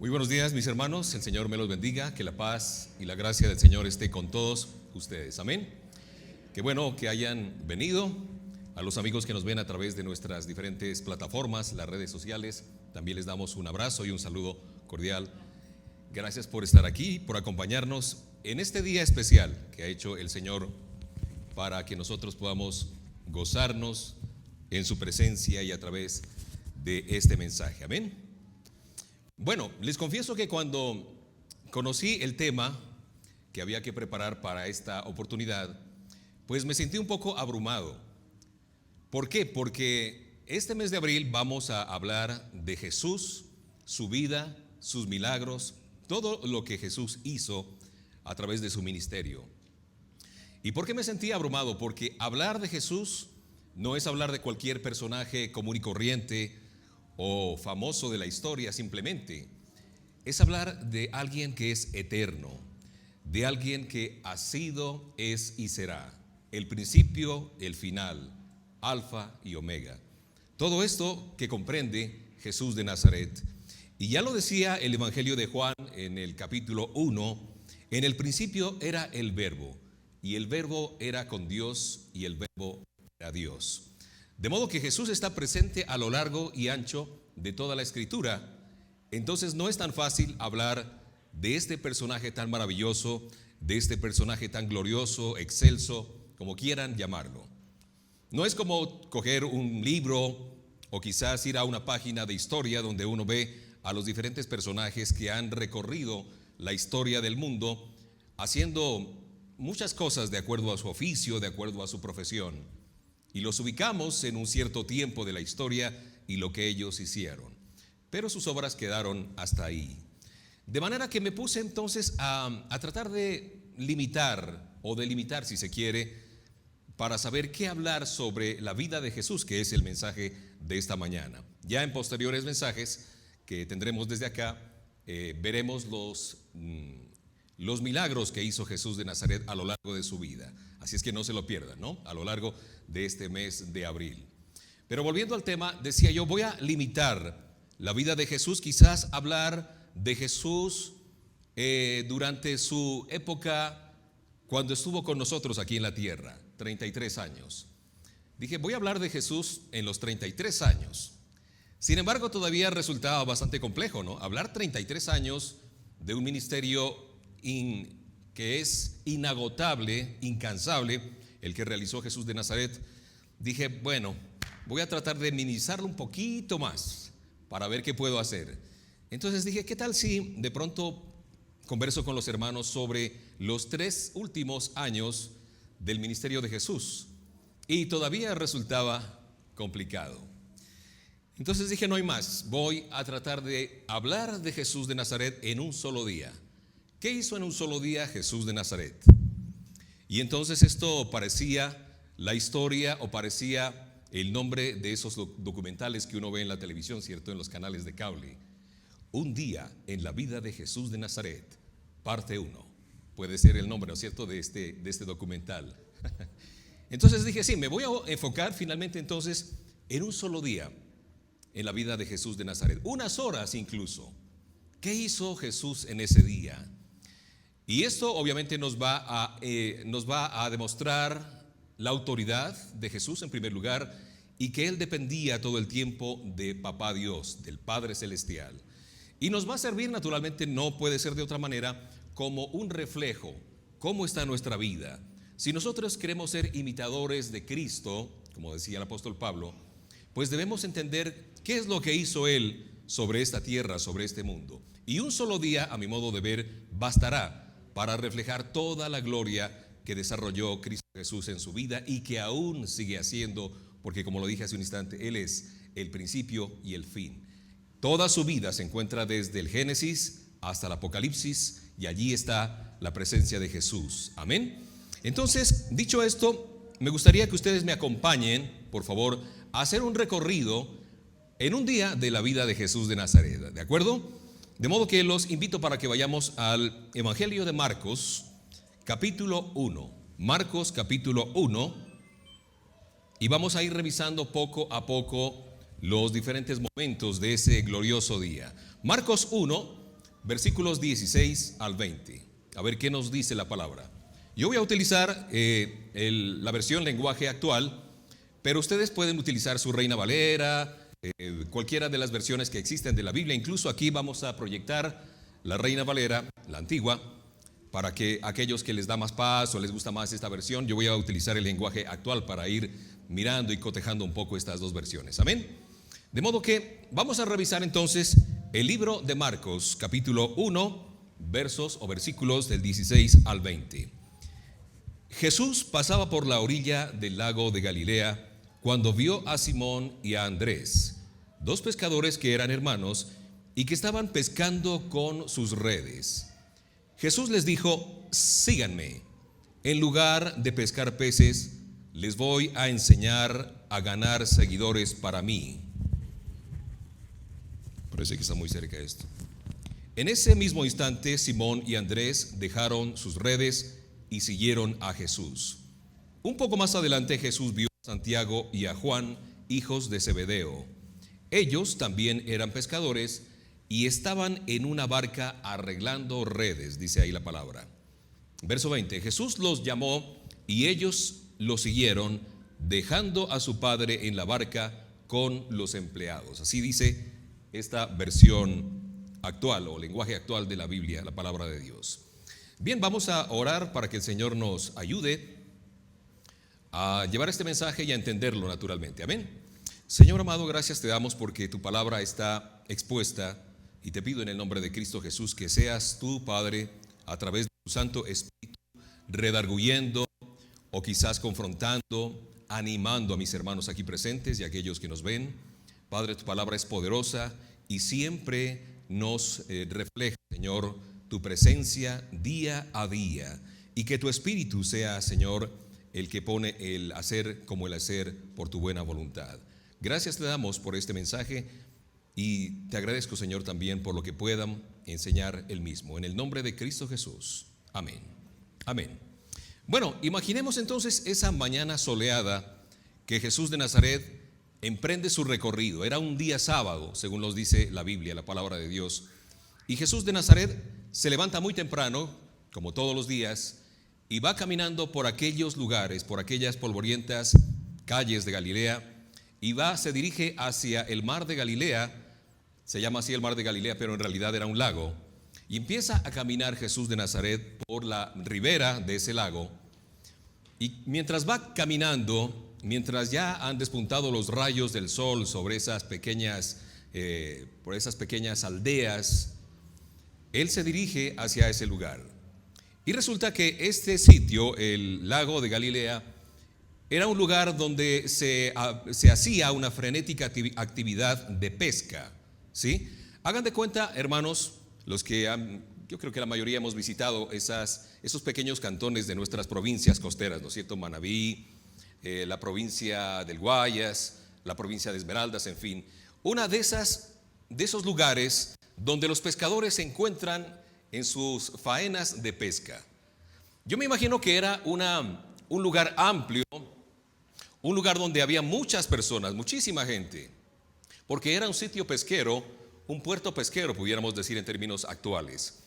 Muy buenos días, mis hermanos. El Señor me los bendiga. Que la paz y la gracia del Señor esté con todos ustedes. Amén. Qué bueno que hayan venido. A los amigos que nos ven a través de nuestras diferentes plataformas, las redes sociales, también les damos un abrazo y un saludo cordial. Gracias por estar aquí, por acompañarnos en este día especial que ha hecho el Señor para que nosotros podamos gozarnos en su presencia y a través de este mensaje. Amén. Bueno, les confieso que cuando conocí el tema que había que preparar para esta oportunidad, pues me sentí un poco abrumado. ¿Por qué? Porque este mes de abril vamos a hablar de Jesús, su vida, sus milagros, todo lo que Jesús hizo a través de su ministerio. ¿Y por qué me sentí abrumado? Porque hablar de Jesús no es hablar de cualquier personaje común y corriente o famoso de la historia simplemente. Es hablar de alguien que es eterno, de alguien que ha sido, es y será, el principio, el final, alfa y omega. Todo esto que comprende Jesús de Nazaret. Y ya lo decía el Evangelio de Juan en el capítulo 1, en el principio era el Verbo, y el Verbo era con Dios, y el Verbo era Dios. De modo que Jesús está presente a lo largo y ancho de toda la Escritura. Entonces no es tan fácil hablar de este personaje tan maravilloso, de este personaje tan glorioso, excelso, como quieran llamarlo. No es como coger un libro o quizás ir a una página de historia donde uno ve a los diferentes personajes que han recorrido la historia del mundo haciendo muchas cosas de acuerdo a su oficio, de acuerdo a su profesión. Y los ubicamos en un cierto tiempo de la historia y lo que ellos hicieron. Pero sus obras quedaron hasta ahí. De manera que me puse entonces a tratar de limitar o delimitar, si se quiere, para saber qué hablar sobre la vida de Jesús, que es el mensaje de esta mañana. Ya en posteriores mensajes que tendremos desde acá, veremos los milagros que hizo Jesús de Nazaret a lo largo de su vida. Así es que no se lo pierdan, ¿no? A lo largo de este mes de abril. Pero volviendo al tema, decía yo, voy a limitar la vida de Jesús, quizás hablar de Jesús durante su época cuando estuvo con nosotros aquí en la tierra, 33 años. Dije, voy a hablar de Jesús en los 33 años. Sin embargo, todavía resultaba bastante complejo, ¿no? Hablar 33 años de un ministerio que es inagotable, incansable, el que realizó Jesús de Nazaret. Dije, bueno, voy a tratar de minimizarlo un poquito más para ver qué puedo hacer. Entonces dije, ¿qué tal si de pronto converso con los hermanos sobre los 3 últimos años del ministerio de Jesús? Y todavía resultaba complicado. Entonces dije, no hay más, voy a tratar de hablar de Jesús de Nazaret en un solo día. ¿Qué hizo en un solo día Jesús de Nazaret? Y entonces esto parecía la historia o parecía el nombre de esos documentales que uno ve en la televisión, ¿cierto? En los canales de cable. Un día en la vida de Jesús de Nazaret, parte 1. Puede ser el nombre, ¿no es cierto?, de este documental. Entonces dije, sí, me voy a enfocar finalmente entonces en un solo día en la vida de Jesús de Nazaret. Unas horas incluso. ¿Qué hizo Jesús en ese día? Y esto obviamente nos va a demostrar la autoridad de Jesús en primer lugar, y que Él dependía todo el tiempo de Papá Dios, del Padre Celestial. Y nos va a servir, naturalmente, no puede ser de otra manera, como un reflejo, cómo está nuestra vida. Si nosotros queremos ser imitadores de Cristo, como decía el apóstol Pablo, pues debemos entender qué es lo que hizo Él sobre esta tierra, sobre este mundo. Y un solo día, a mi modo de ver, bastará para reflejar toda la gloria que desarrolló Cristo Jesús en su vida y que aún sigue haciendo, porque como lo dije hace un instante, Él es el principio y el fin. Toda su vida se encuentra desde el Génesis hasta el Apocalipsis, y allí está la presencia de Jesús. Amén. Entonces, dicho esto, me gustaría que ustedes me acompañen, por favor, a hacer un recorrido en un día de la vida de Jesús de Nazaret, ¿de acuerdo? De modo que los invito para que vayamos al Evangelio de Marcos, capítulo 1. Marcos, capítulo 1. Y vamos a ir revisando poco a poco los diferentes momentos de ese glorioso día. Marcos 1, versículos 16 al 20. A ver qué nos dice la palabra. Yo voy a utilizar la versión lenguaje actual, pero ustedes pueden utilizar su Reina Valera, cualquiera de las versiones que existen de la Biblia. Incluso aquí vamos a proyectar la Reina Valera, la antigua, para que aquellos que les da más paz o les gusta más esta versión, yo voy a utilizar el lenguaje actual para ir mirando y cotejando un poco estas dos versiones. Amén. De modo que vamos a revisar entonces el libro de Marcos, capítulo 1, versos o versículos del 16 al 20. Jesús pasaba por la orilla del lago de Galilea cuando vio a Simón y a Andrés, dos pescadores que eran hermanos y que estaban pescando con sus redes. Jesús les dijo: síganme. En lugar de pescar peces, les voy a enseñar a ganar seguidores para mí. Parece que está muy cerca esto. En ese mismo instante, Simón y Andrés dejaron sus redes y siguieron a Jesús. Un poco más adelante, Jesús vio a Santiago y a Juan, hijos de Zebedeo. Ellos también eran pescadores y estaban en una barca arreglando redes, dice ahí la palabra. Verso 20, Jesús los llamó y ellos lo siguieron, dejando a su padre en la barca con los empleados. Así dice esta versión actual o lenguaje actual de la Biblia, la palabra de Dios. Bien, vamos a orar para que el Señor nos ayude a llevar este mensaje y a entenderlo naturalmente. Amén. Señor amado, gracias te damos porque tu palabra está expuesta, y te pido en el nombre de Cristo Jesús que seas tú, Padre, a través de tu Santo Espíritu, redarguyendo o quizás confrontando, animando a mis hermanos aquí presentes y a aquellos que nos ven. Padre, tu palabra es poderosa y siempre nos refleja, Señor, tu presencia día a día, y que tu Espíritu sea, Señor, el que pone el hacer como el hacer por tu buena voluntad. Gracias te damos por este mensaje y te agradezco, Señor, también por lo que puedan enseñar el mismo. En el nombre de Cristo Jesús. Amén. Amén. Bueno, imaginemos entonces esa mañana soleada que Jesús de Nazaret emprende su recorrido. Era un día sábado, según nos dice la Biblia, la palabra de Dios. Y Jesús de Nazaret se levanta muy temprano, como todos los días, y va caminando por aquellos lugares, por aquellas polvorientas calles de Galilea, y se dirige hacia el mar de Galilea. Se llama así el mar de Galilea, pero en realidad era un lago. Y empieza a caminar Jesús de Nazaret por la ribera de ese lago. Y mientras va caminando, mientras ya han despuntado los rayos del sol sobre esas pequeñas, por esas pequeñas aldeas, él se dirige hacia ese lugar. Y resulta que este sitio, el lago de Galilea, era un lugar donde se hacía una frenética actividad de pesca, ¿sí? Hagan de cuenta, hermanos, los que yo creo que la mayoría hemos visitado esos pequeños cantones de nuestras provincias costeras, ¿no es cierto? Manabí, la provincia del Guayas, la provincia de Esmeraldas, en fin. Una de esos lugares donde los pescadores se encuentran en sus faenas de pesca. Yo me imagino que era un lugar amplio, un lugar donde había muchas personas, muchísima gente, porque era un sitio pesquero, un puerto pesquero, pudiéramos decir en términos actuales.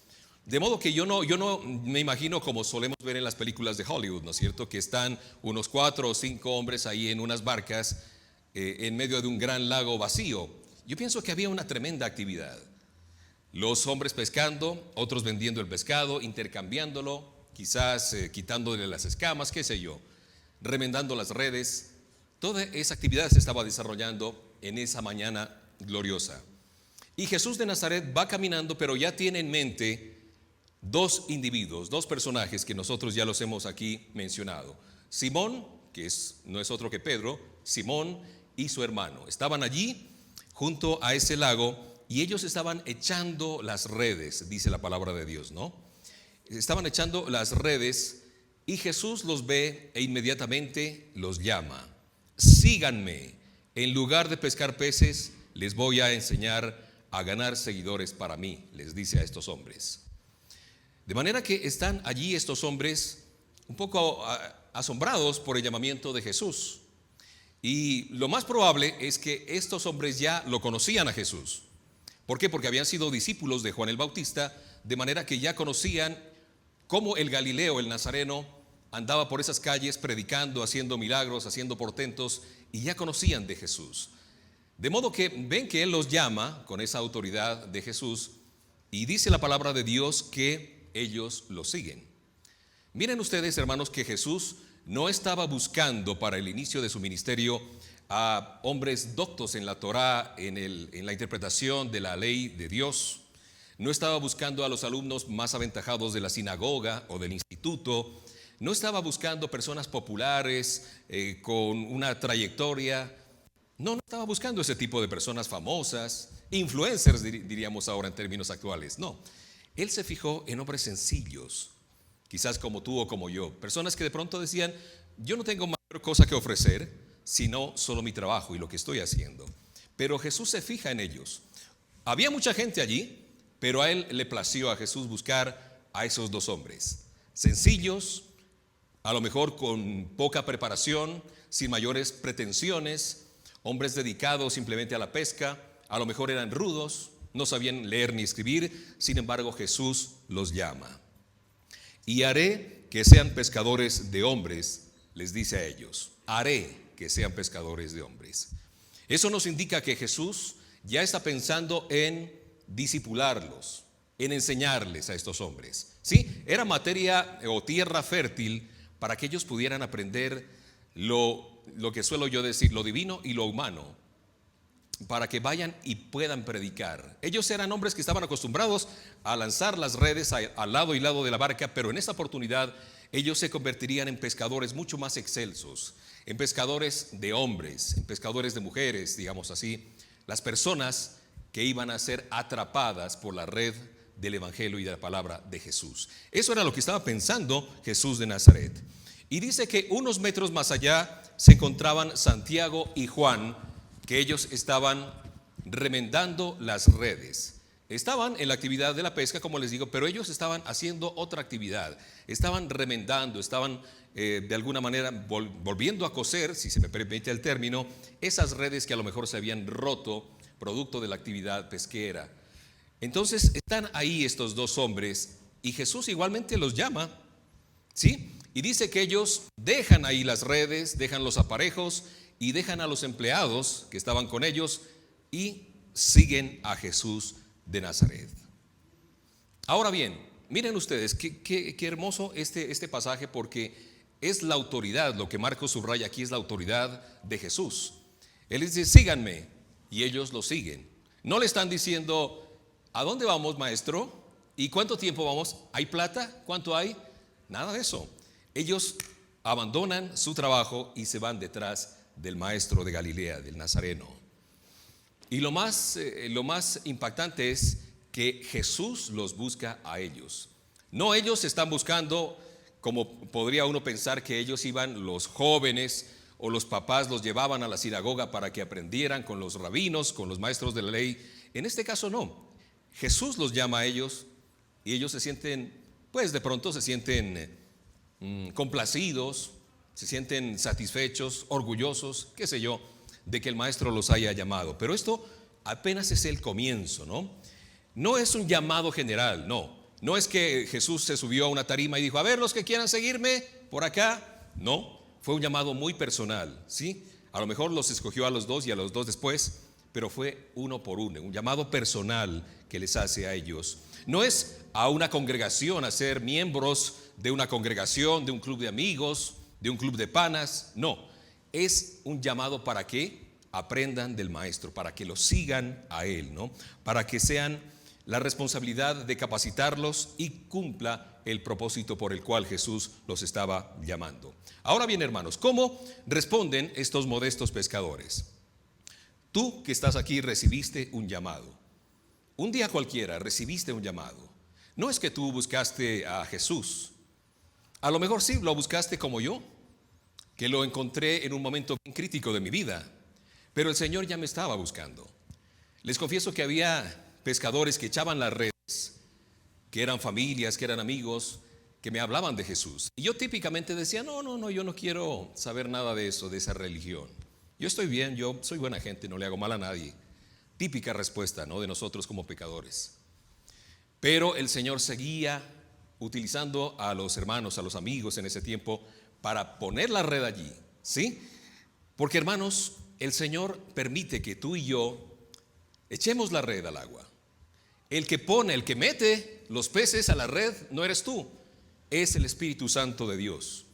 De modo que yo no me imagino como solemos ver en las películas de Hollywood, ¿no es cierto? Que están unos 4 o 5 hombres ahí en unas barcas en medio de un gran lago vacío. Yo pienso que había una tremenda actividad. Los hombres pescando, otros vendiendo el pescado, intercambiándolo, quizás quitándole las escamas, qué sé yo, remendando las redes. Toda esa actividad se estaba desarrollando en esa mañana gloriosa. Y Jesús de Nazaret va caminando, pero ya tiene en mente dos individuos, dos personajes que nosotros ya los hemos aquí mencionado. Simón, que no es otro que Pedro, Simón y su hermano. Estaban allí junto a ese lago y ellos estaban echando las redes, dice la palabra de Dios, ¿no? Estaban echando las redes y Jesús los ve e inmediatamente los llama. Síganme. En lugar de pescar peces, les voy a enseñar a ganar seguidores para mí, les dice a estos hombres. De manera que están allí estos hombres un poco asombrados por el llamamiento de Jesús. Y lo más probable es que estos hombres ya lo conocían a Jesús, ¿Por qué? Porque habían sido discípulos de Juan el Bautista, de manera que ya conocían cómo el Galileo, el Nazareno, andaba por esas calles predicando, haciendo milagros, haciendo portentos, y ya conocían de Jesús. De modo que ven que Él los llama con esa autoridad de Jesús, y dice la palabra de Dios que ellos lo siguen. Miren ustedes, hermanos, que Jesús no estaba buscando para el inicio de su ministerio a hombres doctos en la Torá, en la interpretación de la ley de Dios. No estaba buscando a los alumnos más aventajados de la sinagoga o del instituto. No estaba buscando personas populares con una trayectoria. No estaba buscando ese tipo de personas famosas, influencers diríamos ahora en términos actuales. No, Él se fijó en hombres sencillos, quizás como tú o como yo, personas que de pronto decían: yo no tengo mayor cosa que ofrecer, sino solo mi trabajo y lo que estoy haciendo. Pero Jesús se fija en ellos. Había mucha gente allí, pero a Él le plació, a Jesús, buscar a esos dos hombres, sencillos, a lo mejor con poca preparación, sin mayores pretensiones, hombres dedicados simplemente a la pesca. A lo mejor eran rudos, no sabían leer ni escribir. Sin embargo, Jesús los llama. Y haré que sean pescadores de hombres, les dice a ellos. Haré que sean pescadores de hombres. Eso nos indica que Jesús ya está pensando en discipularlos, en enseñarles a estos hombres. ¿Sí? Era materia o tierra fértil para que ellos pudieran aprender lo que suelo yo decir, lo divino y lo humano, para que vayan y puedan predicar. Ellos eran hombres que estaban acostumbrados a lanzar las redes al lado y lado de la barca, pero en esta oportunidad ellos se convertirían en pescadores mucho más excelsos, en pescadores de hombres, en pescadores de mujeres, digamos así, las personas que iban a ser atrapadas por la red del Evangelio y de la palabra de Jesús. Eso era lo que estaba pensando Jesús de Nazaret. Y dice que unos metros más allá se encontraban Santiago y Juan, que ellos estaban remendando las redes. Estaban en la actividad de la pesca, como les digo, pero ellos estaban haciendo otra actividad. Estaban remendando, estaban de alguna manera volviendo a coser, si se me permite el término, esas redes que a lo mejor se habían roto producto de la actividad pesquera. Entonces están ahí estos dos hombres y Jesús igualmente los llama, ¿sí? Y dice que ellos dejan ahí las redes, dejan los aparejos y dejan a los empleados que estaban con ellos y siguen a Jesús de Nazaret. Ahora bien, miren ustedes qué hermoso este pasaje, porque es la autoridad, lo que Marcos subraya aquí es la autoridad de Jesús. Él dice: síganme, y ellos lo siguen. No le están diciendo: ¿a dónde vamos, maestro? ¿Y cuánto tiempo vamos? ¿Hay plata? ¿Cuánto hay? Nada de eso. Ellos abandonan su trabajo y se van detrás del maestro de Galilea, del Nazareno. Y lo más impactante es que Jesús los busca a ellos. No ellos están buscando, como podría uno pensar que ellos iban, los jóvenes o los papás los llevaban a la sinagoga para que aprendieran con los rabinos, con los maestros de la ley. En este caso no. Jesús los llama a ellos y ellos se sienten, pues de pronto se sienten complacidos, se sienten satisfechos, orgullosos, qué sé yo, de que el maestro los haya llamado. Pero esto apenas es el comienzo, ¿no? No es un llamado general, no es que Jesús se subió a una tarima y dijo: a ver, los que quieran seguirme por acá. No, fue un llamado muy personal, ¿sí? A lo mejor los escogió a los dos y a los dos después, pero fue uno por uno, un llamado personal que les hace a ellos. No es a una congregación, a ser miembros de una congregación, de un club de amigos, de un club de panas. No, es un llamado para que aprendan del maestro, para que lo sigan a él, ¿no? Para que sean la responsabilidad de capacitarlos y cumpla el propósito por el cual Jesús los estaba llamando. Ahora bien, hermanos, ¿cómo responden estos modestos pescadores? Tú que estás aquí recibiste un llamado. Un día cualquiera recibiste un llamado. No es que tú buscaste a Jesús. A lo mejor sí lo buscaste como yo, que lo encontré en un momento bien crítico de mi vida, pero el Señor ya me estaba buscando. Les confieso que había pescadores que echaban las redes, que eran familias, que eran amigos, que me hablaban de Jesús. Y yo típicamente decía: no, yo no quiero saber nada de eso, de esa religión. Yo estoy bien, yo soy buena gente, no le hago mal a nadie. típica respuesta, ¿no?, de nosotros como pecadores. Pero el Señor seguía utilizando a los hermanos, a los amigos en ese tiempo para poner la red allí, ¿sí? Porque, hermanos, el Señor permite que tú y yo echemos la red al agua. El que pone, el que mete los peces a la red no eres tú, es el Espíritu Santo de Dios.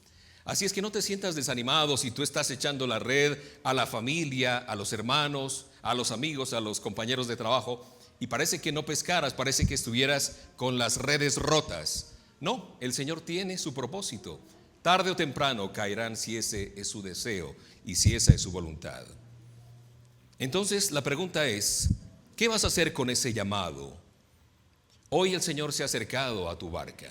Así es que no te sientas desanimado si tú estás echando la red a la familia, a los hermanos, a los amigos, a los compañeros de trabajo, y parece que no pescaras, parece que estuvieras con las redes rotas. No, el Señor tiene su propósito. Tarde o temprano caerán si ese es su deseo y si esa es su voluntad. Entonces la pregunta es, ¿qué vas a hacer con ese llamado? Hoy el Señor se ha acercado a tu barca.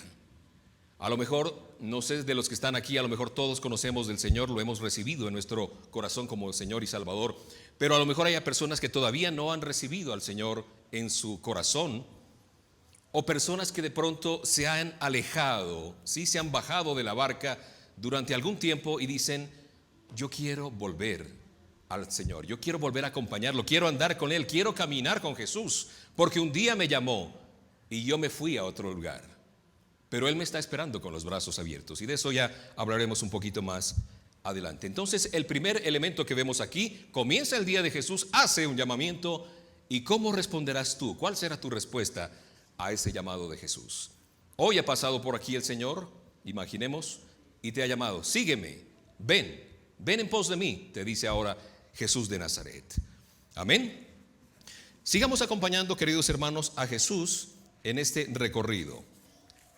A lo mejor, no sé de los que están aquí, a lo mejor todos conocemos del Señor, lo hemos recibido en nuestro corazón como Señor y Salvador, pero a lo mejor hay personas que todavía no han recibido al Señor en su corazón, o personas que de pronto se han alejado, ¿sí?, se han bajado de la barca durante algún tiempo y dicen, yo quiero volver al Señor, yo quiero volver a acompañarlo, quiero andar con Él, quiero caminar con Jesús, porque un día me llamó y yo me fui a otro lugar, pero Él me está esperando con los brazos abiertos, y de eso ya hablaremos un poquito más adelante. Entonces, el primer elemento que vemos aquí, comienza el día de Jesús, hace un llamamiento, y ¿cómo responderás tú? ¿Cuál será tu respuesta a ese llamado de Jesús? Hoy ha pasado por aquí el Señor, imaginemos, y te ha llamado, sígueme, ven en pos de mí, te dice ahora Jesús de Nazaret. Amén. Sigamos acompañando, queridos hermanos, a Jesús en este recorrido.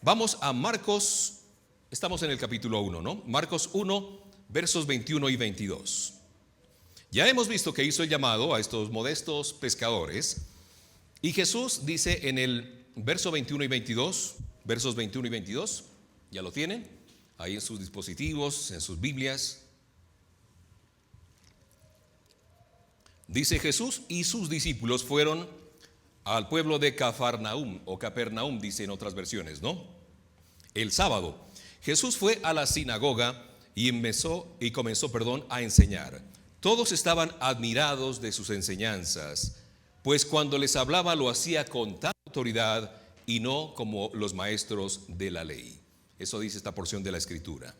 Vamos a Marcos, estamos en el capítulo 1, ¿no? Marcos 1, versos 21 y 22. Ya hemos visto que hizo el llamado a estos modestos pescadores, y Jesús dice en el verso 21 y 22, versos 21 y 22, ¿ya lo tienen? Ahí en sus dispositivos, en sus Biblias. Dice Jesús y sus discípulos fueron al pueblo de Cafarnaúm, o Capernaum, dice en otras versiones, ¿no? El sábado, Jesús fue a la sinagoga y comenzó a enseñar. Todos estaban admirados de sus enseñanzas, pues cuando les hablaba lo hacía con tal autoridad y no como los maestros de la ley. Eso dice esta porción de la Escritura.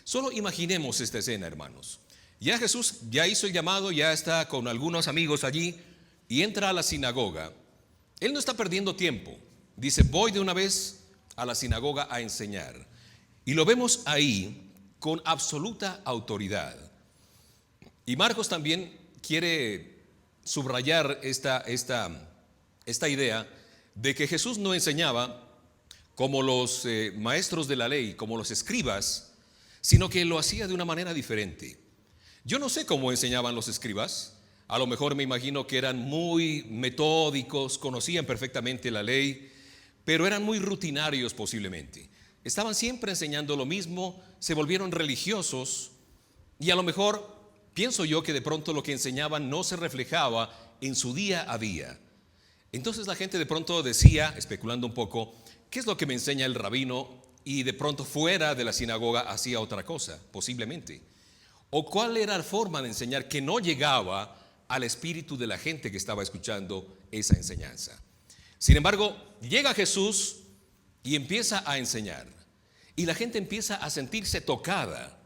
Solo imaginemos esta escena, hermanos. Ya Jesús ya hizo el llamado, ya está con algunos amigos allí y entra a la sinagoga. Él no está perdiendo tiempo. Dice, voy de una vez a la sinagoga a enseñar. Y lo vemos ahí con absoluta autoridad. Y Marcos también quiere subrayar esta idea de que Jesús no enseñaba como los maestros de la ley, como los escribas, sino que lo hacía de una manera diferente. Yo no sé cómo enseñaban los escribas, a lo mejor me imagino que eran muy metódicos, conocían perfectamente la ley, pero eran muy rutinarios posiblemente. Estaban siempre enseñando lo mismo, se volvieron religiosos, y a lo mejor pienso yo que de pronto lo que enseñaban no se reflejaba en su día a día. Entonces la gente de pronto decía, especulando un poco, ¿qué es lo que me enseña el rabino? Y de pronto fuera de la sinagoga hacía otra cosa, posiblemente. ¿O cuál era la forma de enseñar que no llegaba al espíritu de la gente que estaba escuchando esa enseñanza? Sin embargo, llega Jesús y empieza a enseñar. Y la gente empieza a sentirse tocada.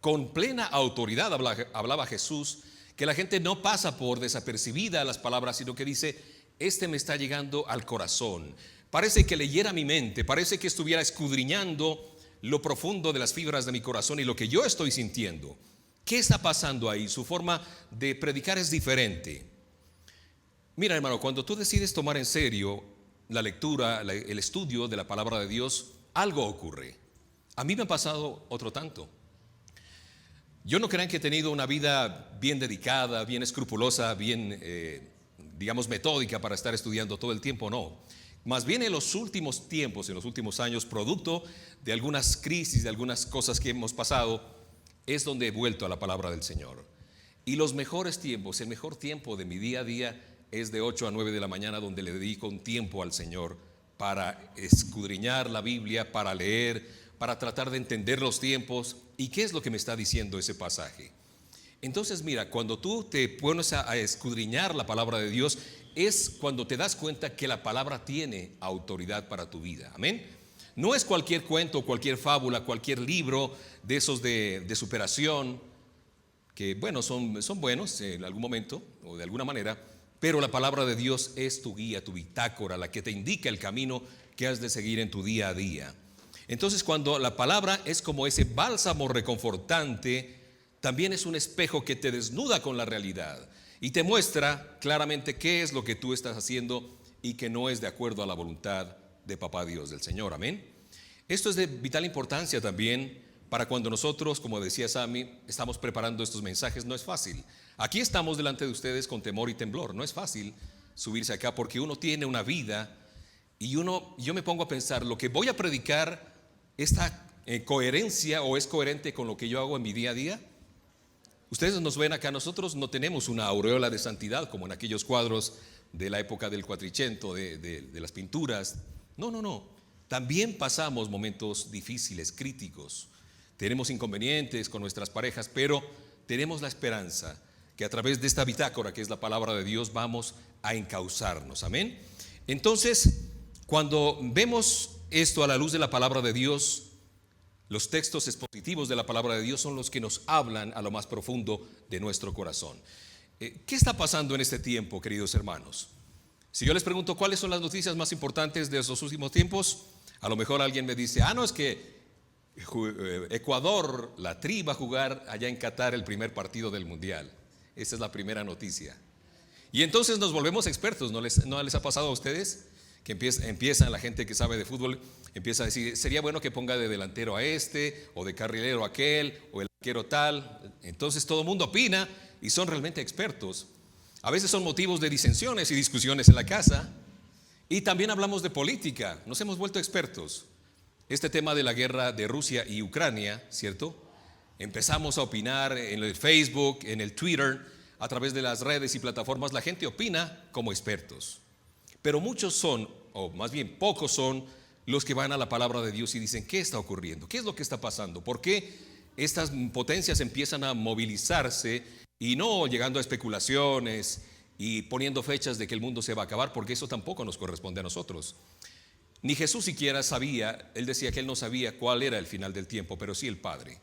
Con plena autoridad hablaba Jesús, que la gente no pasa por desapercibida las palabras, sino que dice, este me está llegando al corazón. Parece que leyera mi mente, parece que estuviera escudriñando lo profundo de las fibras de mi corazón y lo que yo estoy sintiendo. ¿Qué está pasando ahí? Su forma de predicar es diferente. Mira, hermano, cuando tú decides tomar en serio la lectura, el estudio de la palabra de Dios, algo ocurre. A mí me ha pasado otro tanto. Yo no crean que he tenido una vida bien dedicada, bien escrupulosa, bien, digamos, metódica para estar estudiando todo el tiempo, no. Más bien en los últimos tiempos, en los últimos años, producto de algunas crisis, de algunas cosas que hemos pasado, es donde he vuelto a la palabra del Señor. Y los mejores tiempos, el mejor tiempo de mi día a día es de 8 a 9 de la mañana, donde le dedico un tiempo al Señor para escudriñar la Biblia, para leer, para tratar de entender los tiempos y qué es lo que me está diciendo ese pasaje. Entonces mira, cuando tú te pones a escudriñar la palabra de Dios, es cuando te das cuenta que la palabra tiene autoridad para tu vida. Amén. No es cualquier cuento, cualquier fábula, cualquier libro de esos de superación, que bueno, son buenos en algún momento o de alguna manera, pero la palabra de Dios es tu guía, tu bitácora, la que te indica el camino que has de seguir en tu día a día. Entonces, cuando la palabra es como ese bálsamo reconfortante, también es un espejo que te desnuda con la realidad y te muestra claramente qué es lo que tú estás haciendo y que no es de acuerdo a la voluntad de Papá Dios, del Señor. Amén. Esto es de vital importancia también para cuando nosotros, como decía Sammy, estamos preparando estos mensajes. No es fácil. Aquí estamos delante de ustedes con temor y temblor. No es fácil subirse acá porque uno tiene una vida y yo me pongo a pensar, lo que voy a predicar, ¿esta coherencia o es coherente con lo que yo hago en mi día a día? Ustedes nos ven acá, nosotros no tenemos una aureola de santidad como en aquellos cuadros de la época del Quattrocento, de las pinturas. No. También pasamos momentos difíciles, críticos. Tenemos inconvenientes con nuestras parejas, pero tenemos la esperanza que a través de esta bitácora, que es la palabra de Dios, vamos a encauzarnos. Amén. Entonces, cuando vemos esto a la luz de la palabra de Dios, los textos expositivos de la palabra de Dios son los que nos hablan a lo más profundo de nuestro corazón. ¿Qué está pasando en este tiempo, queridos hermanos? Si yo les pregunto cuáles son las noticias más importantes de estos últimos tiempos, a lo mejor alguien me dice, no, es que Ecuador, la Tri, va a jugar allá en Qatar el primer partido del Mundial. Esa es la primera noticia. Y entonces nos volvemos expertos. ¿No les ha pasado a ustedes? Que empiezan la gente que sabe de fútbol, empieza a decir, sería bueno que ponga de delantero a este, o de carrilero a aquel, o el arquero tal. Entonces todo el mundo opina y son realmente expertos. A veces son motivos de disensiones y discusiones en la casa. Y también hablamos de política, nos hemos vuelto expertos. Este tema de la guerra de Rusia y Ucrania, ¿cierto? Empezamos a opinar en el Facebook, en el Twitter, a través de las redes y plataformas. La gente opina como expertos. Pero muchos son, o más bien pocos son, los que van a la palabra de Dios y dicen, ¿qué está ocurriendo? ¿Qué es lo que está pasando? ¿Por qué estas potencias empiezan a movilizarse y no llegando a especulaciones y poniendo fechas de que el mundo se va a acabar? Porque eso tampoco nos corresponde a nosotros. Ni Jesús siquiera sabía, él decía que él no sabía cuál era el final del tiempo, pero sí el Padre.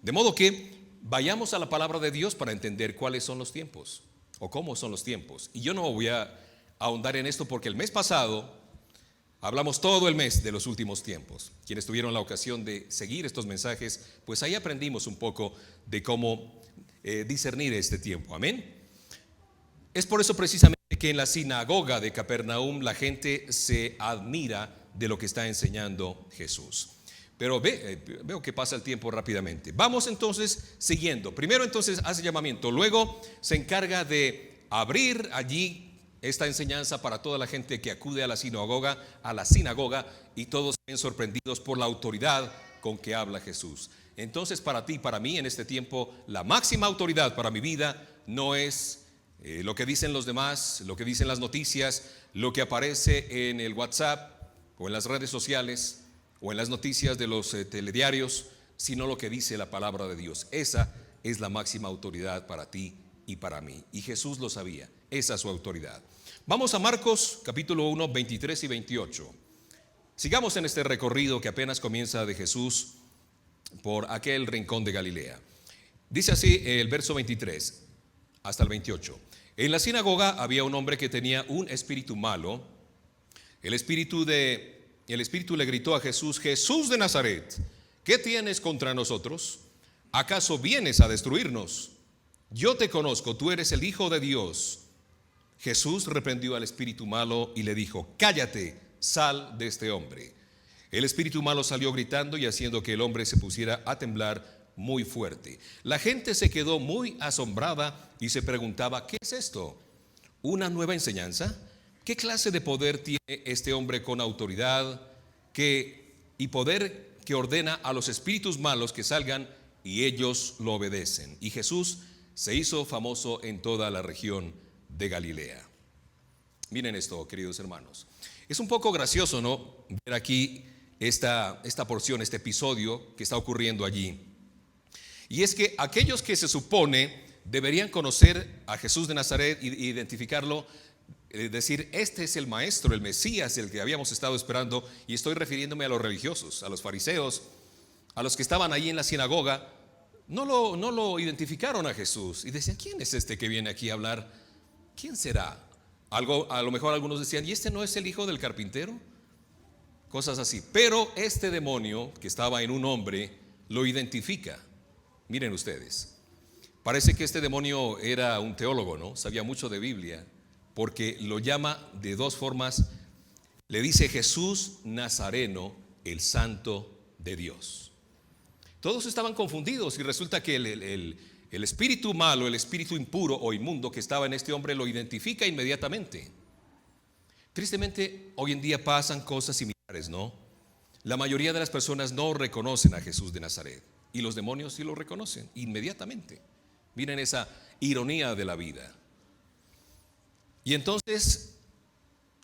De modo que vayamos a la palabra de Dios para entender cuáles son los tiempos o cómo son los tiempos. Y yo no voy a ahondar en esto porque el mes pasado hablamos todo el mes de los últimos tiempos. Quienes tuvieron la ocasión de seguir estos mensajes, pues ahí aprendimos un poco de cómo discernir este tiempo. Amén. Es por eso precisamente que en la sinagoga de Capernaum la gente se admira de lo que está enseñando Jesús. Pero veo que pasa el tiempo rápidamente. Vamos entonces siguiendo. Primero entonces hace llamamiento, luego se encarga de abrir allí esta enseñanza para toda la gente que acude a la sinagoga, y todos ven sorprendidos por la autoridad con que habla Jesús. Entonces para ti, para mí en este tiempo, la máxima autoridad para mi vida no es lo que dicen los demás, lo que dicen las noticias, lo que aparece en el WhatsApp o en las redes sociales o en las noticias de los telediarios, sino lo que dice la palabra de Dios. Esa es la máxima autoridad para ti y para mí. Y Jesús lo sabía, esa es su autoridad. Vamos a Marcos capítulo 1, 23 y 28. Sigamos en este recorrido que apenas comienza de Jesús por aquel rincón de Galilea. Dice así el verso 23 hasta el 28. En la sinagoga había un hombre que tenía un espíritu malo. El espíritu le gritó a Jesús: Jesús de Nazaret, ¿qué tienes contra nosotros? ¿Acaso vienes a destruirnos? Yo te conozco, tú eres el Hijo de Dios. Jesús reprendió al espíritu malo y le dijo: cállate, sal de este hombre. El espíritu malo salió gritando y haciendo que el hombre se pusiera a temblar muy fuerte. La gente se quedó muy asombrada y se preguntaba: ¿qué es esto? ¿Una nueva enseñanza? ¿Qué clase de poder tiene este hombre con autoridad y poder que ordena a los espíritus malos que salgan y ellos lo obedecen? Y Jesús se hizo famoso en toda la región de Galilea. Miren esto, queridos hermanos. Es un poco gracioso, ¿no?, ver aquí esta porción, este episodio que está ocurriendo allí. Y es que aquellos que se supone deberían conocer a Jesús de Nazaret e identificarlo, decir, este es el maestro, el Mesías, el que habíamos estado esperando, y estoy refiriéndome a los religiosos, a los fariseos, a los que estaban ahí en la sinagoga. No lo identificaron a Jesús y decían, ¿quién es este que viene aquí a hablar? ¿Quién será? A lo mejor algunos decían, ¿y este no es el hijo del carpintero? Cosas así. Pero este demonio que estaba en un hombre lo identifica. Miren ustedes, parece que este demonio era un teólogo, ¿no? Sabía mucho de Biblia, porque lo llama de dos formas. Le dice Jesús Nazareno, el Santo de Dios. Todos estaban confundidos y resulta que el espíritu malo, el espíritu impuro o inmundo que estaba en este hombre lo identifica inmediatamente. Tristemente, hoy en día pasan cosas similares, ¿no? La mayoría de las personas no reconocen a Jesús de Nazaret y los demonios sí lo reconocen inmediatamente. Miren esa ironía de la vida. Y entonces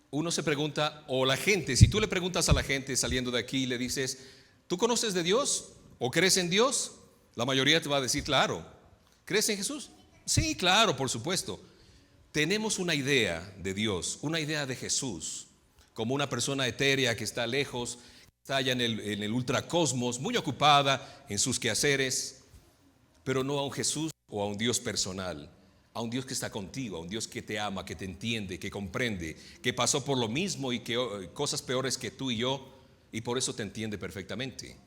uno se pregunta, o la gente, si tú le preguntas a la gente saliendo de aquí y le dices, ¿tú conoces de Dios? ¿O crees en Dios? La mayoría te va a decir, claro. ¿Crees en Jesús? Sí, claro, por supuesto. Tenemos una idea de Dios, una idea de Jesús, como una persona etérea que está lejos, que está allá en el ultracosmos, muy ocupada en sus quehaceres, pero no a un Jesús o a un Dios personal, a un Dios que está contigo, a un Dios que te ama, que te entiende, que comprende, que pasó por lo mismo y que cosas peores que tú y yo, y por eso te entiende perfectamente.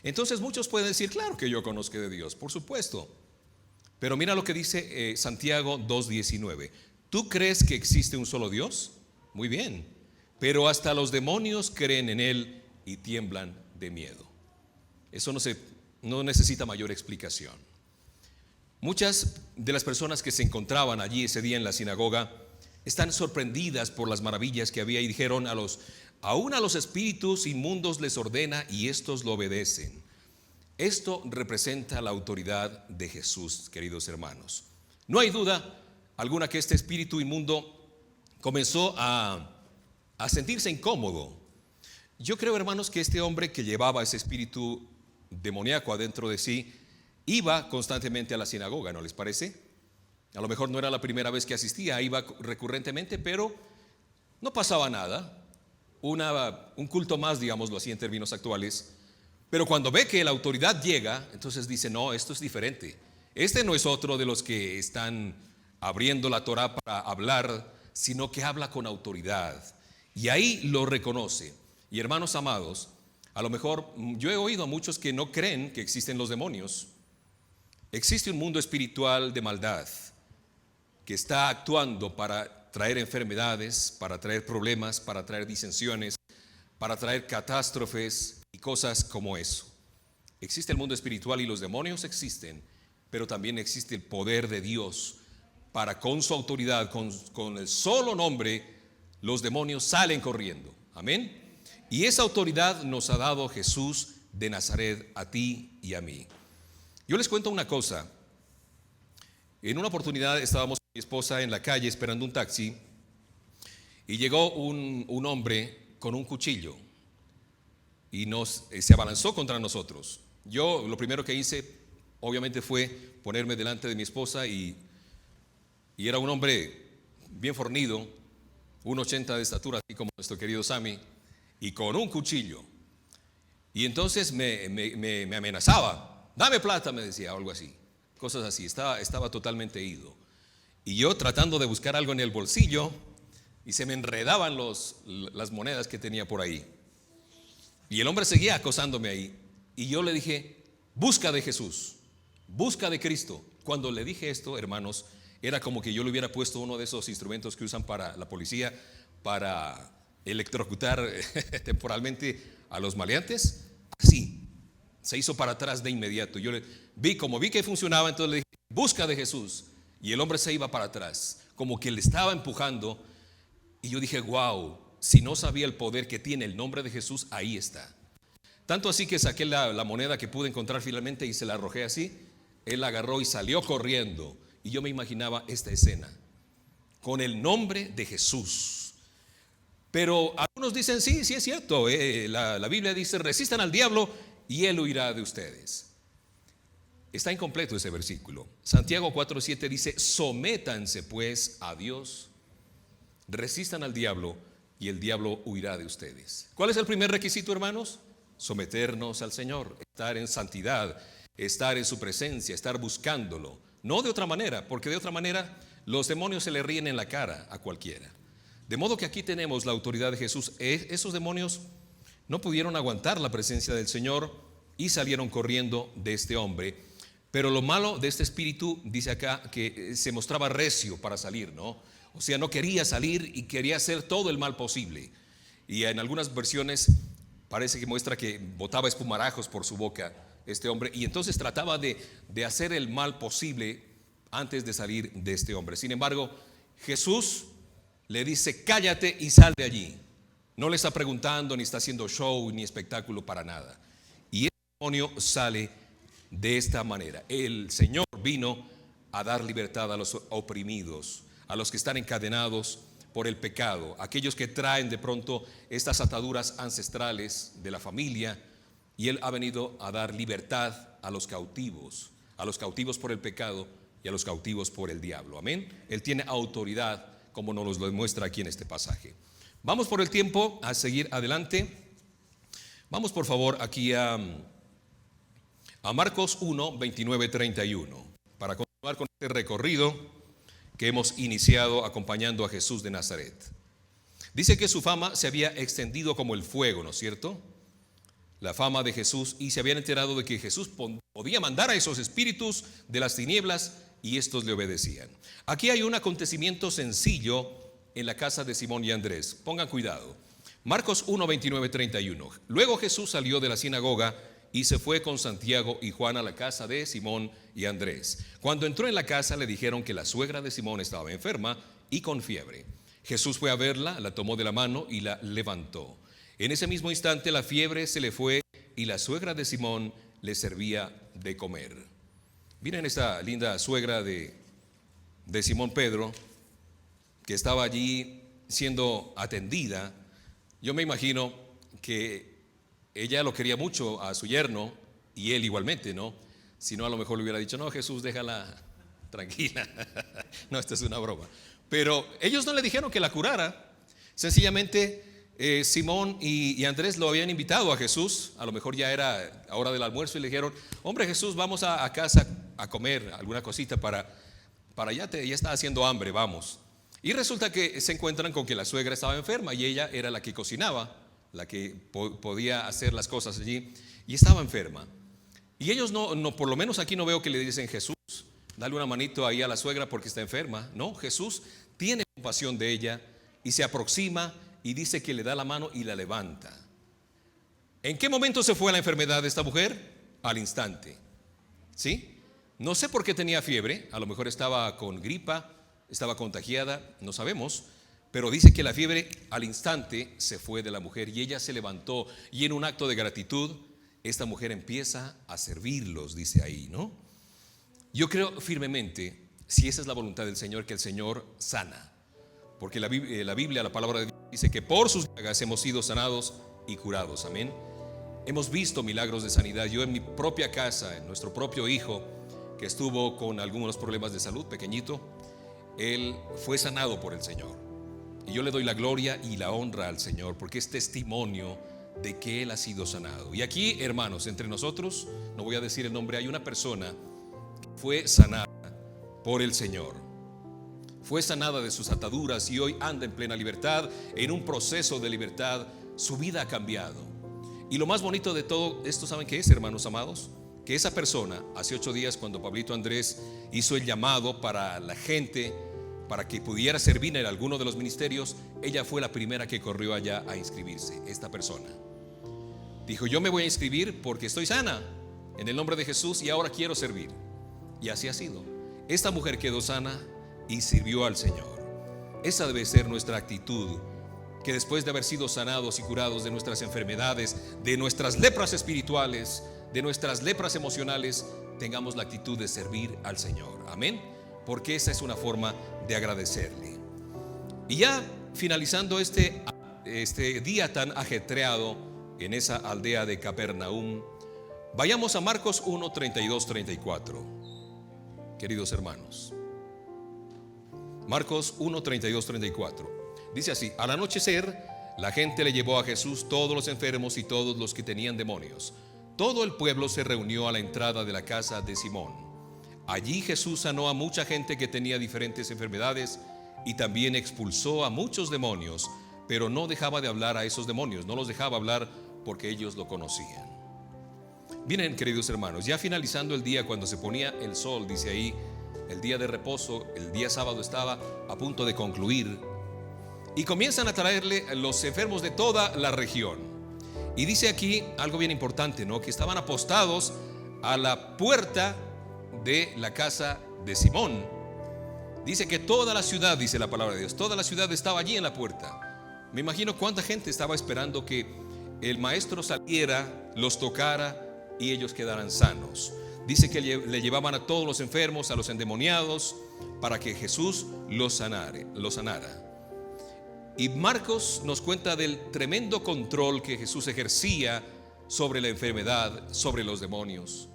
Entonces muchos pueden decir, claro que yo conozco de Dios, por supuesto. Pero mira lo que dice Santiago 2:19. ¿Tú crees que existe un solo Dios? Muy bien. Pero hasta los demonios creen en Él y tiemblan de miedo. Eso no necesita mayor explicación. Muchas de las personas que se encontraban allí ese día en la sinagoga están sorprendidas por las maravillas que había y dijeron aún a los espíritus inmundos les ordena y estos lo obedecen. Esto representa la autoridad de Jesús, queridos hermanos. No hay duda alguna que este espíritu inmundo comenzó a sentirse incómodo. Yo creo, hermanos, que este hombre que llevaba ese espíritu demoníaco adentro de sí iba constantemente a la sinagoga, ¿no les parece? A lo mejor no era la primera vez que asistía, iba recurrentemente, pero no pasaba nada. Un culto más, digámoslo así en términos actuales. Pero cuando ve que la autoridad llega, entonces dice, no, esto es diferente. Este no es otro de los que están abriendo la Torá para hablar, sino que habla con autoridad. Y ahí lo reconoce. Y hermanos amados, a lo mejor yo he oído a muchos que no creen que existen los demonios. Existe un mundo espiritual de maldad que está actuando para traer enfermedades, para traer problemas, para traer disensiones, para traer catástrofes y cosas como eso. Existe el mundo espiritual y los demonios existen, pero también existe el poder de Dios para con su autoridad, con el solo nombre, los demonios salen corriendo. Amén. Y esa autoridad nos ha dado Jesús de Nazaret a ti y a mí. Yo les cuento una cosa. En una oportunidad estábamos con mi esposa en la calle esperando un taxi y llegó un hombre con un cuchillo y se abalanzó contra nosotros. Yo lo primero que hice obviamente fue ponerme delante de mi esposa y era un hombre bien fornido, 1,80 de estatura, así como nuestro querido Sammy, y con un cuchillo. Y entonces me amenazaba, dame plata, me decía, o algo así. Cosas así, estaba totalmente ido. Y yo tratando de buscar algo en el bolsillo y se me enredaban las monedas que tenía por ahí. Y el hombre seguía acosándome ahí. Y yo le dije, busca de Jesús, busca de Cristo. Cuando le dije esto, hermanos, era como que yo le hubiera puesto uno de esos instrumentos que usan para la policía para electrocutar temporalmente a los maleantes. Así. Se hizo para atrás de inmediato. Yo vi que funcionaba, entonces le dije, busca de Jesús. Y el hombre se iba para atrás, como que le estaba empujando. Y yo dije, wow, si no sabía el poder que tiene el nombre de Jesús, ahí está. Tanto así que saqué la moneda que pude encontrar finalmente y se la arrojé así. Él la agarró y salió corriendo. Y yo me imaginaba esta escena, con el nombre de Jesús. Pero algunos dicen, sí es cierto. La Biblia dice, resistan al diablo y él huirá de ustedes. Está incompleto ese versículo. Santiago 4:7 dice: sométanse pues a Dios, resistan al diablo y el diablo huirá de ustedes. ¿Cuál es el primer requisito, hermanos? Someternos al Señor, estar en santidad, estar en su presencia, estar buscándolo. No de otra manera, porque de otra manera los demonios se le ríen en la cara a cualquiera. De modo que aquí tenemos la autoridad de Jesús. Esos demonios no pudieron aguantar la presencia del Señor y salieron corriendo de este hombre. Pero lo malo de este espíritu, dice acá, que se mostraba recio para salir, ¿no? O sea, no quería salir y quería hacer todo el mal posible. Y en algunas versiones parece que muestra que botaba espumarajos por su boca este hombre, y entonces trataba de hacer el mal posible antes de salir de este hombre. Sin embargo, Jesús le dice: cállate y sal de allí. No le está preguntando, ni está haciendo show, ni espectáculo para nada. Y el demonio sale de esta manera. El Señor vino a dar libertad a los oprimidos, a los que están encadenados por el pecado, aquellos que traen de pronto estas ataduras ancestrales de la familia, y Él ha venido a dar libertad a los cautivos por el pecado y a los cautivos por el diablo. Amén. Él tiene autoridad, como nos lo demuestra aquí en este pasaje. Vamos por el tiempo a seguir adelante. Vamos por favor aquí a Marcos 1, 29, 31, para continuar con este recorrido que hemos iniciado acompañando a Jesús de Nazaret. Dice que su fama se había extendido como el fuego, ¿no es cierto? La fama de Jesús, y se habían enterado de que Jesús podía mandar a esos espíritus de las tinieblas y estos le obedecían. Aquí hay un acontecimiento sencillo en la casa de Simón y Andrés. Pongan cuidado. Marcos 1, 29, 31. Luego Jesús salió de la sinagoga y se fue con Santiago y Juan a la casa de Simón y Andrés. Cuando entró en la casa le dijeron que la suegra de Simón estaba enferma y con fiebre. Jesús fue a verla, la tomó de la mano y la levantó. En ese mismo instante la fiebre se le fue y la suegra de Simón le servía de comer. Miren esta linda suegra de Simón Pedro, que estaba allí siendo atendida. Yo me imagino que ella lo quería mucho a su yerno, y él igualmente, ¿no? Si no, a lo mejor le hubiera dicho: no, Jesús, déjala tranquila. No, esta es una broma. Pero ellos no le dijeron que la curara. Sencillamente Simón y Andrés lo habían invitado a Jesús. A lo mejor ya era hora del almuerzo y le dijeron: hombre, Jesús, vamos a casa a comer alguna cosita para ya está haciendo hambre, vamos. Y resulta que se encuentran con que la suegra estaba enferma y ella era la que cocinaba, la que podía hacer las cosas allí, y estaba enferma. Y ellos no, por lo menos aquí no veo que le dicen: Jesús, dale una manito ahí a la suegra porque está enferma. No, Jesús tiene compasión de ella y se aproxima y dice que le da la mano y la levanta. ¿En qué momento se fue la enfermedad de esta mujer? Al instante. ¿Sí? No sé por qué tenía fiebre, a lo mejor estaba con gripa, estaba contagiada, no sabemos. Pero dice que la fiebre al instante se fue de la mujer y ella se levantó, y en un acto de gratitud esta mujer empieza a servirlos, dice ahí, ¿no? Yo creo firmemente, si esa es la voluntad del Señor, que el Señor sana, porque la Biblia, la palabra de Dios dice que por sus llagas hemos sido sanados y curados. Amén. Hemos visto milagros de sanidad. Yo en mi propia casa, en nuestro propio hijo que estuvo con algunos problemas de salud, pequeñito, él fue sanado por el Señor. Y yo le doy la gloria y la honra al Señor, porque es testimonio de que Él ha sido sanado. Y aquí, hermanos, entre nosotros, no voy a decir el nombre, hay una persona que fue sanada por el Señor. Fue sanada de sus ataduras y hoy anda en plena libertad, en un proceso de libertad. Su vida ha cambiado. Y lo más bonito de todo esto, ¿saben qué es, hermanos amados? Que esa persona, hace 8 días, cuando Pablito Andrés hizo el llamado para la gente, para que pudiera servir en alguno de los ministerios, ella fue la primera que corrió allá a inscribirse. Esta persona dijo: yo me voy a inscribir porque estoy sana en el nombre de Jesús y ahora quiero servir. Y así ha sido. Esta mujer quedó sana y sirvió al Señor. Esa debe ser nuestra actitud, que después de haber sido sanados y curados de nuestras enfermedades, de nuestras lepras espirituales, de nuestras lepras emocionales, tengamos la actitud de servir al Señor. Amén. Porque esa es una forma de agradecerle. Y ya finalizando este día tan ajetreado en esa aldea de Capernaum, Vayamos a Marcos 1, 32, 34, queridos hermanos. Marcos 1, 32, 34. Dice así: al anochecer, la gente le llevó a Jesús todos los enfermos y todos los que tenían demonios. Todo el pueblo se reunió a la entrada de la casa de Simón. Allí Jesús sanó a mucha gente que tenía diferentes enfermedades y también expulsó a muchos demonios, pero no dejaba de hablar a esos demonios, no los dejaba hablar porque ellos lo conocían. Miren, queridos hermanos, ya finalizando el día, cuando se ponía el sol, dice ahí, el día de reposo, el día sábado estaba a punto de concluir, y comienzan a traerle los enfermos de toda la región. Y dice aquí algo bien importante, ¿no? Que estaban apostados a la puerta de la casa de Simón. Dice que toda la ciudad, dice la palabra de Dios, toda la ciudad estaba allí en la puerta. Me imagino cuánta gente estaba esperando que el maestro saliera, los tocara y ellos quedaran sanos. Dice que le llevaban a todos los enfermos, a los endemoniados, para que Jesús los sanara. Y Marcos nos cuenta del tremendo control que Jesús ejercía sobre la enfermedad, sobre los demonios.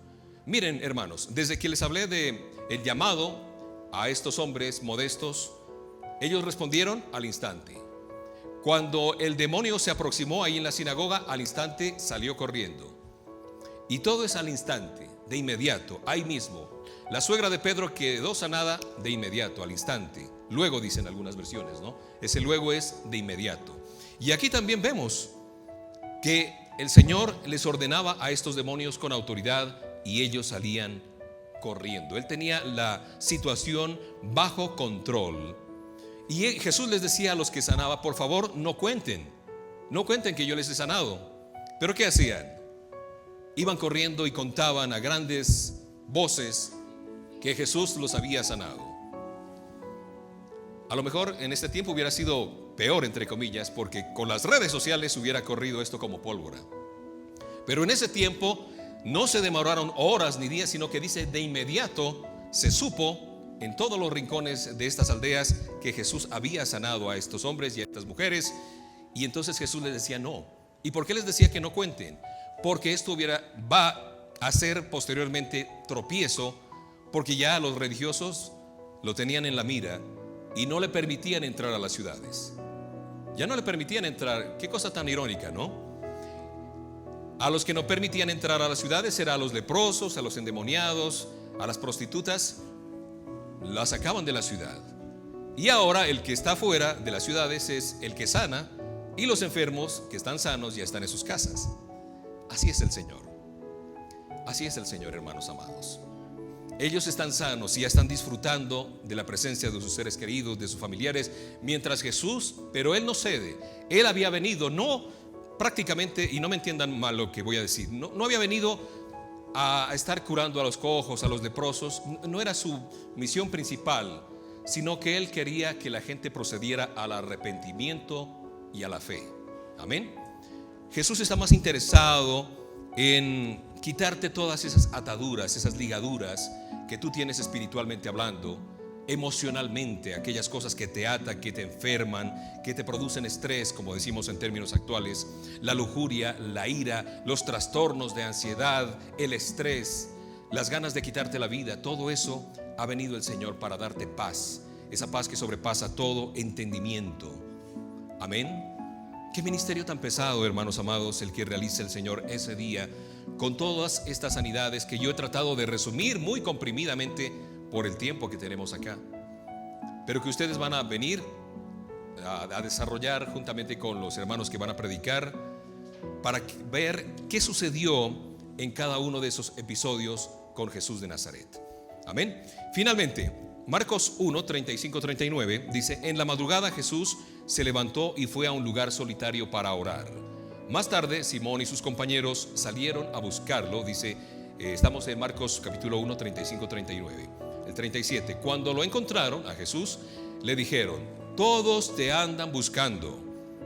Miren, hermanos, desde que les hablé de el llamado a estos hombres modestos, ellos respondieron al instante. Cuando el demonio se aproximó ahí en la sinagoga, al instante salió corriendo. Y todo es al instante, de inmediato, ahí mismo. La suegra de Pedro quedó sanada de inmediato, al instante. Luego dicen algunas versiones, ¿no? Ese luego es de inmediato. Y aquí también vemos que el Señor les ordenaba a estos demonios con autoridad y ellos salían corriendo. Él tenía la situación bajo control. Y Jesús les decía a los que sanaba: por favor, no cuenten que yo les he sanado. ¿Pero qué hacían? Iban corriendo y contaban a grandes voces que Jesús los había sanado. A lo mejor en este tiempo hubiera sido peor, entre comillas, porque con las redes sociales hubiera corrido esto como pólvora. Pero en ese tiempo no se demoraron horas ni días, sino que dice de inmediato se supo en todos los rincones de estas aldeas que Jesús había sanado a estos hombres y a estas mujeres. Y entonces Jesús les decía no. ¿Y por qué les decía que no cuenten? Porque esto va a ser posteriormente tropiezo, porque ya los religiosos lo tenían en la mira y no le permitían entrar a las ciudades. Ya no le permitían entrar. Qué cosa tan irónica, ¿no? A los que no permitían entrar a las ciudades era a los leprosos, a los endemoniados, a las prostitutas. Las sacaban de la ciudad. Y ahora el que está fuera de las ciudades es el que sana, y los enfermos que están sanos ya están en sus casas. Así es el Señor. Así es el Señor, hermanos amados. Ellos están sanos y ya están disfrutando de la presencia de sus seres queridos, de sus familiares, mientras Jesús, pero Él no cede. Él había venido, no prácticamente, y no me entiendan mal lo que voy a decir, no había venido a estar curando a los cojos, a los leprosos. No era su misión principal, sino que Él quería que la gente procediera al arrepentimiento y a la fe. Amén. Jesús está más interesado en quitarte todas esas ataduras, esas ligaduras que tú tienes espiritualmente hablando, emocionalmente, aquellas cosas que te atan, que te enferman, que te producen estrés, como decimos en términos actuales, la lujuria, la ira, los trastornos de ansiedad, el estrés, las ganas de quitarte la vida. Todo eso ha venido el Señor para darte paz, esa paz que sobrepasa todo entendimiento. Amén. Qué ministerio tan pesado, hermanos amados, el que realiza el Señor ese día, con todas estas sanidades que yo he tratado de resumir muy comprimidamente por el tiempo que tenemos acá, pero que ustedes van a venir a desarrollar juntamente con los hermanos que van a predicar, para ver qué sucedió en cada uno de esos episodios con Jesús de Nazaret. Amén. Finalmente, Marcos 1, 35-39 dice: en la madrugada Jesús se levantó y fue a un lugar solitario para orar. Más tarde Simón y sus compañeros salieron a buscarlo. Dice, estamos en Marcos capítulo 1, 35-39. El 37, cuando lo encontraron a Jesús, le dijeron: todos te andan buscando.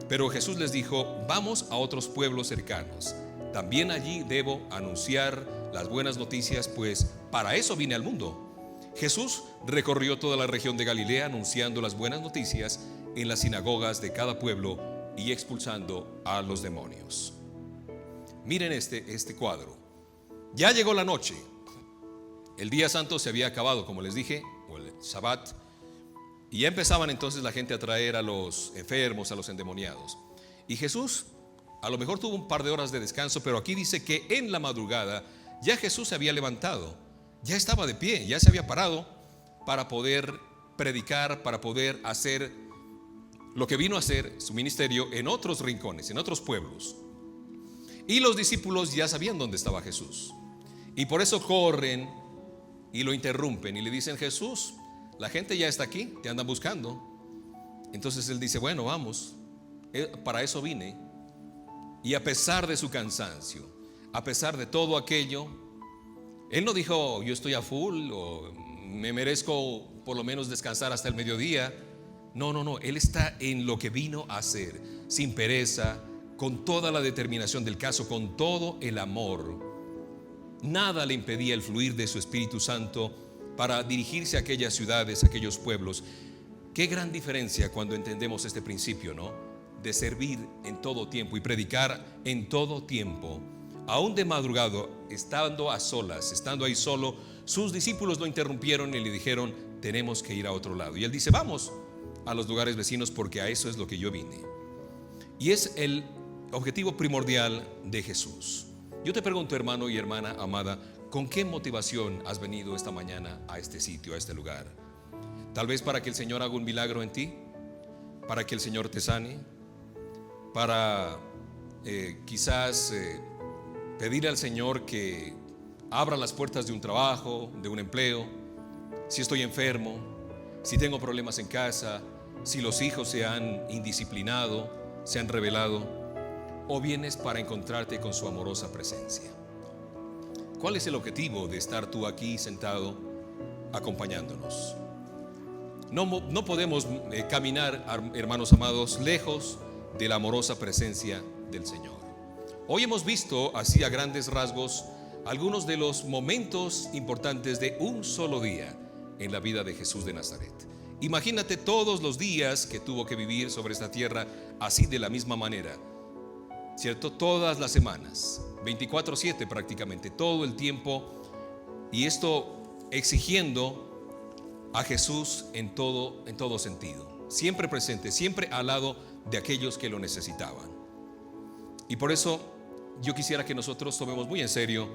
Pero Jesús les dijo: vamos a otros pueblos cercanos. También allí debo anunciar las buenas noticias, pues para eso vine al mundo. Jesús recorrió toda la región de Galilea anunciando las buenas noticias en las sinagogas de cada pueblo y expulsando a los demonios. Miren este cuadro. Ya llegó la noche. El día santo se había acabado, como les dije, o el Shabbat. Y ya empezaban entonces la gente a traer a los enfermos, a los endemoniados. Y Jesús a lo mejor tuvo un par de horas de descanso, pero aquí dice que en la madrugada ya Jesús se había levantado, ya estaba de pie, ya se había parado para poder predicar, para poder hacer lo que vino a hacer su ministerio en otros rincones, en otros pueblos. Y los discípulos ya sabían dónde estaba Jesús. Y por eso corren y lo interrumpen y le dicen: Jesús, la gente ya está aquí, te andan buscando. Entonces él dice: bueno, vamos, para eso vine. Y a pesar de su cansancio, a pesar de todo aquello, él no dijo: yo estoy a full o me merezco por lo menos descansar hasta el mediodía. No, él está en lo que vino a hacer, sin pereza, con toda la determinación del caso, con todo el amor. Nada le impedía el fluir de su Espíritu Santo para dirigirse a aquellas ciudades, a aquellos pueblos. Qué gran diferencia cuando entendemos este principio, ¿no? De servir en todo tiempo y predicar en todo tiempo. Aún de madrugada, estando a solas, estando ahí solo, sus discípulos lo interrumpieron y le dijeron: tenemos que ir a otro lado. Y él dice: vamos a los lugares vecinos, porque a eso es lo que yo vine. Y es el objetivo primordial de Jesús. Yo te pregunto, hermano y hermana amada, ¿con qué motivación has venido esta mañana a este sitio, a este lugar? Tal vez para que el Señor haga un milagro en ti, para que el Señor te sane, para quizás pedirle al Señor que abra las puertas de un trabajo, de un empleo. Si estoy enfermo, si tengo problemas en casa, si los hijos se han indisciplinado, se han rebelado, o vienes para encontrarte con su amorosa presencia. ¿Cuál es el objetivo de estar tú aquí sentado acompañándonos? No podemos caminar, hermanos amados, lejos de la amorosa presencia del Señor. Hoy hemos visto, así a grandes rasgos, algunos de los momentos importantes de un solo día en la vida de Jesús de Nazaret. Imagínate todos los días que tuvo que vivir sobre esta tierra así, de la misma manera, ¿cierto? Todas las semanas, 24/7 prácticamente, todo el tiempo. Y esto exigiendo a Jesús en todo sentido, siempre presente, siempre al lado de aquellos que lo necesitaban. Y por eso yo quisiera que nosotros tomemos muy en serio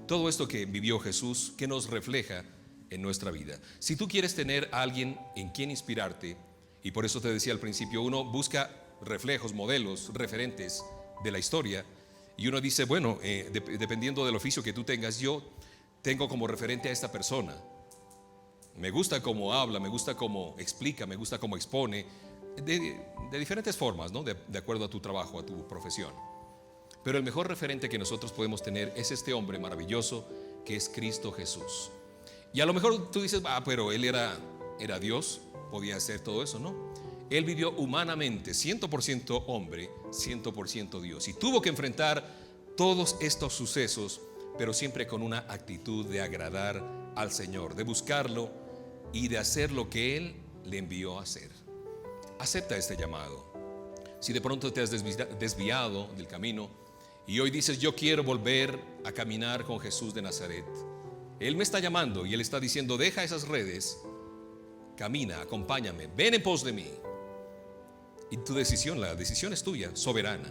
todo esto que vivió Jesús, que nos refleja en nuestra vida. Si tú quieres tener a alguien en quien inspirarte, y por eso te decía al principio, uno busca reflejos, modelos, referentes de la historia, y uno dice: bueno, dependiendo del oficio que tú tengas, yo tengo como referente a esta persona. Me gusta cómo habla, me gusta cómo explica, me gusta cómo expone, de diferentes formas, ¿no? De acuerdo a tu trabajo, a tu profesión. Pero el mejor referente que nosotros podemos tener es este hombre maravilloso que es Cristo Jesús. Y a lo mejor tú dices: pero él era Dios, podía hacer todo eso. No, él vivió humanamente, 100% hombre, 100% Dios, y tuvo que enfrentar todos estos sucesos, pero siempre con una actitud de agradar al Señor, de buscarlo y de hacer lo que Él le envió a hacer. Acepta este llamado. Si de pronto te has desviado del camino y hoy dices: yo quiero volver a caminar con Jesús de Nazaret, Él me está llamando y Él está diciendo: deja esas redes, camina, acompáñame, ven en pos de mí. Y tu decisión, la decisión es tuya, soberana.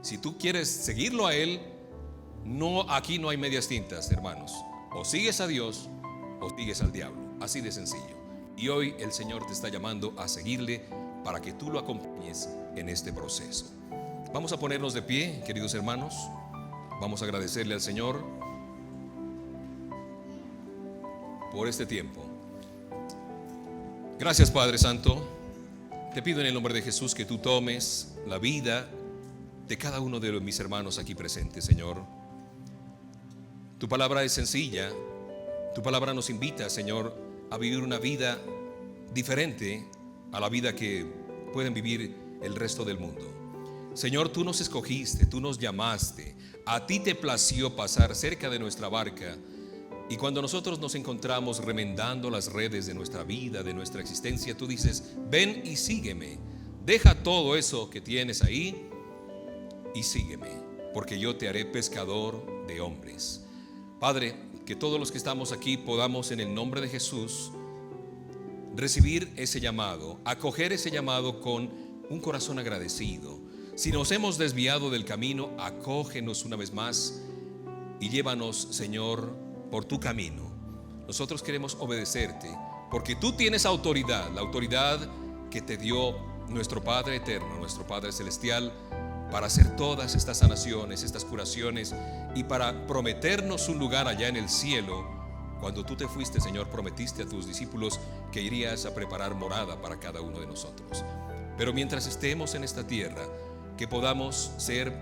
Si tú quieres seguirlo a Él, aquí no hay medias tintas, hermanos. O sigues a Dios o sigues al diablo, así de sencillo. Y hoy el Señor te está llamando a seguirle para que tú lo acompañes en este proceso. Vamos a ponernos de pie, queridos hermanos. Vamos a agradecerle al Señor por este tiempo. Gracias, Padre Santo. Te pido en el nombre de Jesús que tú tomes la vida de cada uno de mis hermanos aquí presentes, Señor. Tu palabra es sencilla. Tu palabra nos invita, Señor, a vivir una vida diferente a la vida que pueden vivir el resto del mundo. Señor, tú nos escogiste, tú nos llamaste. A ti te plació pasar cerca de nuestra barca. Y cuando nosotros nos encontramos remendando las redes de nuestra vida, de nuestra existencia, tú dices: ven y sígueme. Deja todo eso que tienes ahí y sígueme, porque yo te haré pescador de hombres. Padre, que todos los que estamos aquí podamos en el nombre de Jesús recibir ese llamado, acoger ese llamado con un corazón agradecido. Si nos hemos desviado del camino, acógenos una vez más y llévanos, Señor, por tu camino. Nosotros queremos obedecerte porque tú tienes autoridad, la autoridad que te dio nuestro Padre eterno, nuestro Padre celestial, para hacer todas estas sanaciones, estas curaciones y para prometernos un lugar allá en el cielo. Cuando tú te fuiste, Señor, prometiste a tus discípulos que irías a preparar morada para cada uno de nosotros. Pero mientras estemos en esta tierra, que podamos ser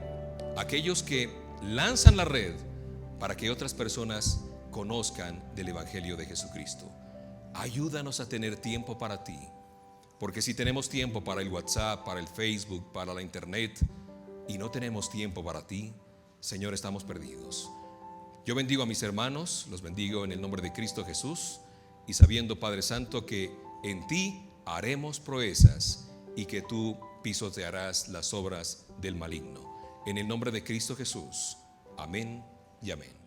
aquellos que lanzan la red para que otras personas conozcan del Evangelio de Jesucristo. Ayúdanos a tener tiempo para ti, porque si tenemos tiempo para el WhatsApp, para el Facebook, para la internet, y no tenemos tiempo para ti, Señor, estamos perdidos. Yo bendigo a mis hermanos, los bendigo en el nombre de Cristo Jesús, y sabiendo, Padre Santo, que en ti haremos proezas y que tú pisotearás las obras del maligno. En el nombre de Cristo Jesús. Amén y amén.